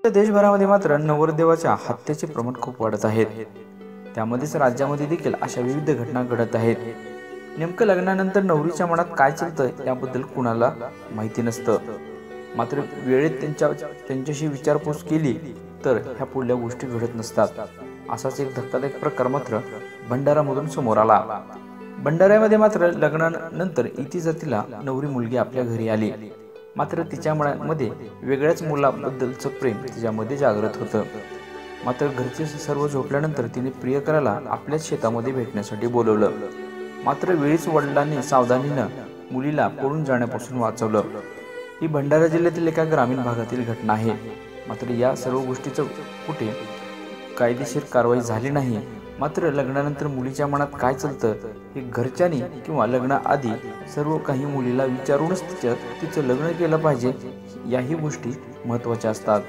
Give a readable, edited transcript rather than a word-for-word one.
देशभरामध्ये मात्र नवरदेवाच्या हत्येचे प्रमाण खूप वाढत आहेत। त्यामध्येच राज्यामध्ये देखील अशा विविध घटना घडत आहेत। नेमकं लग्नानंतर नवरीच्या मनात काय चालतं याबद्दल कुणाला माहिती नसतं। मात्र वेळेत त्यांच्याशी विचारपूस केली तर ह्या पुढल्या गोष्टी घडत नसतात। असाच एक धक्कादायक प्रकार मात्र भंडारामधून समोर आला। भंडाऱ्यामध्ये मात्र लग्नानंतर इती जातीला नवरी मुलगी आपल्या घरी आली। मात्र तिच्या मनामध्ये वेगळ्याच मुलाबद्दलचं प्रेम तिच्यामध्ये जागृत होतं। मात्र घरचे सर्व झोपल्यानंतर तिने प्रियकराला आपल्याच शेतामध्ये भेटण्यासाठी बोलवलं। मात्र वेळीच वडिलांनी सावधानीनं मुलीला पळून जाण्यापासून वाचवलं। ही भंडारा जिल्ह्यातील एका ग्रामीण भागातील घटना आहे। मात्र या सर्व गोष्टीचं कुठे कायदेशीर कारवाई झाली नाही। मात्र लग्नानंतर मुलीच्या मनात काय चालतं हे घरच्यांनी किंवा लग्नाआधी सर्व काही मुलीला विचारूनच तिचं लग्न केलं पाहिजे, याही गोष्टी महत्त्वाच्या असतात।